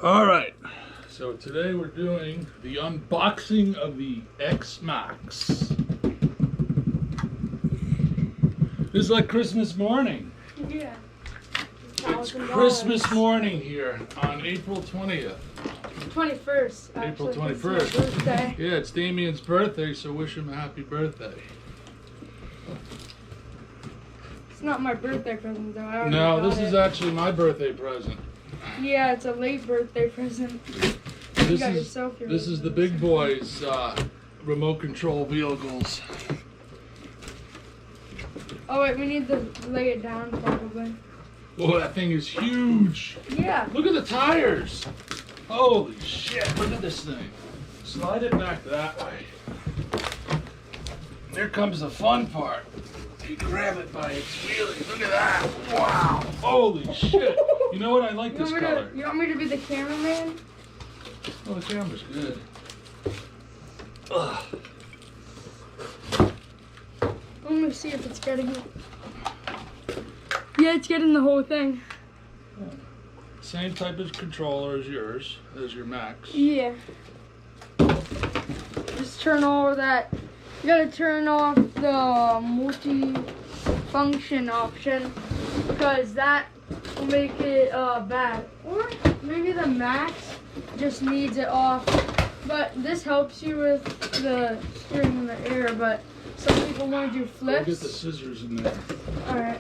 Alright, so today we're doing the unboxing of the XMAXX. This is like Christmas morning. Yeah. It's Christmas morning here on April 20th. 21st. April actually, 21st. It's my birthday. Yeah, it's Damien's birthday, so wish him a happy birthday. It's not my birthday present though. I already No, got this is it. actually my birthday present. Yeah, it's a late birthday present. You got yourself your This is the big boys' remote control vehicles. Oh wait, we need to lay it down probably. Oh, that thing is huge. Yeah. Look at the tires. Holy shit, look at this thing. Slide it back that way. There comes the fun part. You grab it by its wheelies. Look at that. Wow. Holy shit. You know what? I like this color. You want me to be the cameraman? Oh, the camera's good. Ugh. Let me see if it's getting it. Yeah, it's getting the whole thing. Same type of controller as yours, as your Max. Yeah. Just turn all that. You gotta turn off the multi-function option because that will make it bad. Or maybe the Max just needs it off. But this helps you with the steering in the air. But some people want to do flips. Get the scissors in there. All right.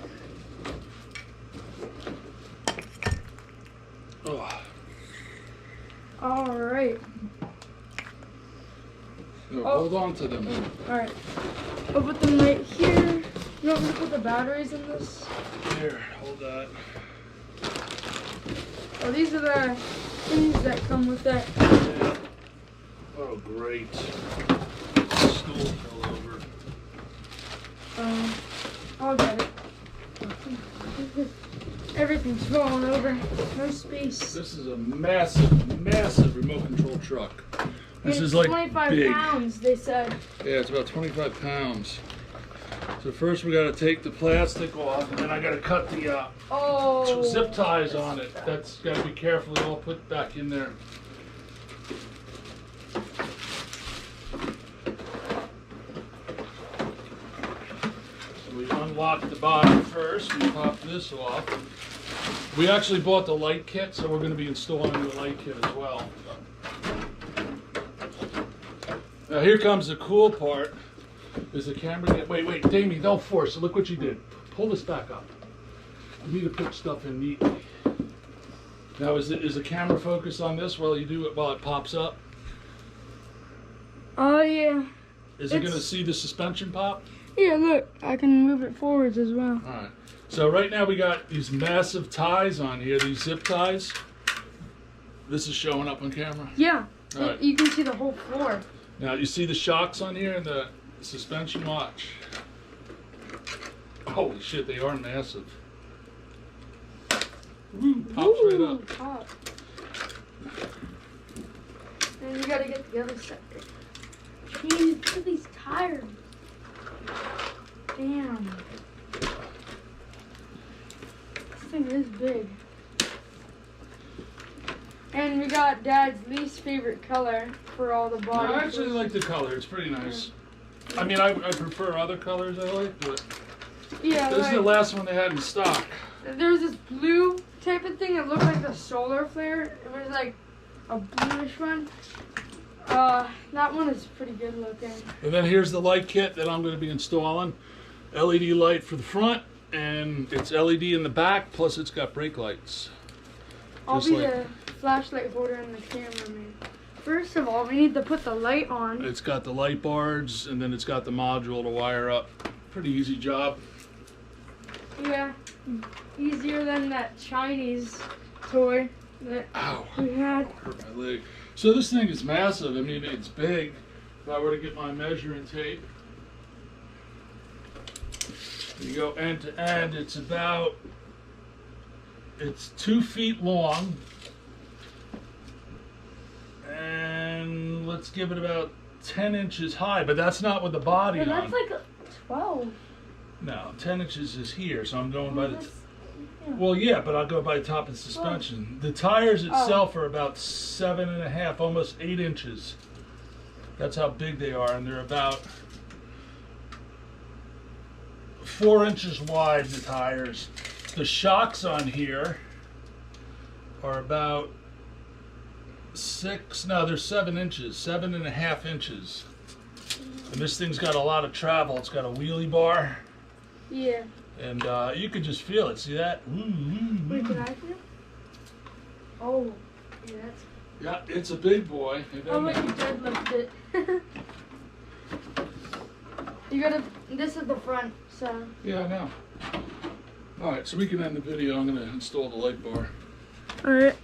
Oh. All right. No, Oh. hold on to them. All right. I'll put them right here. You want me to put the batteries in this? Here, hold that. Oh, these are the things that come with it. Yeah. Oh, great. Stool fell over. I'll get it. Everything's falling over. No space. This is a massive, massive remote control truck. This is like 25 big. pounds, they said. Yeah, it's about 25 pounds. So first we got to take the plastic off, and then I got to cut the zip ties on it. That's got to be carefully all put back in there. So we unlock the bottom first and pop this off. We actually bought the light kit, so we're going to be installing the light kit as well. Now here comes the cool part. Is the camera wait, Damien, don't force it. Look what you did. Pull this back up. You need to put stuff in neatly. Now is the camera focused on this while you do it while it pops up? Oh yeah. Is it gonna see the suspension pop? Yeah, look, I can move it forwards as well. Alright. So right now we got these massive ties on here, these zip ties. This is showing up on camera? Yeah. Alright. You can see the whole floor. Now you see the shocks on here and the suspension watch. Holy shit, they are massive. Woo, pops right up. Pop. And you gotta get the other side. Jeez, look at these tires. Damn. This thing is big. And we got Dad's least favorite color for all the body. I actually like the color. It's pretty nice. I mean, I prefer other colors I like, but Yeah, this is the last one they had in stock. there was this blue type of thing. It looked like the solar flare. It was like a bluish one. That one is pretty good looking. And then here's the light kit that I'm going to be installing. LED light for the front, and it's LED in the back, plus it's got brake lights. I'll Just be like- the flashlight holder and the cameraman. First of all, we need to put the light on. It's got the light bars, and then it's got the module to wire up. Pretty easy job. Yeah, easier than that Chinese toy that Ow. we had. Hurt my leg. So this thing is massive. I mean, it's big. If I were to get my measuring tape, you go end to end. It's 2 feet long, and let's give it about 10 inches high. But that's not with the body Yeah, on. that's like 12. No, 10 inches is here, so I'm going by the. Well, yeah, but I'll go by top of suspension. The tires itself are about 7.5, almost 8 inches. That's how big they are, and they're about 4 inches wide, the tires. The shocks on here are about they're 7 inches, 7.5 inches. And this thing's got a lot of travel. It's got a wheelie bar. Yeah. And you could just feel it. See that? Wait, can I feel? Oh, yeah, that's. Yeah, it's a big boy. I'll let you deadlift it. You gotta. This is the front, so. Yeah, I know. All right, so we can end the video. I'm gonna install the light bar. All right.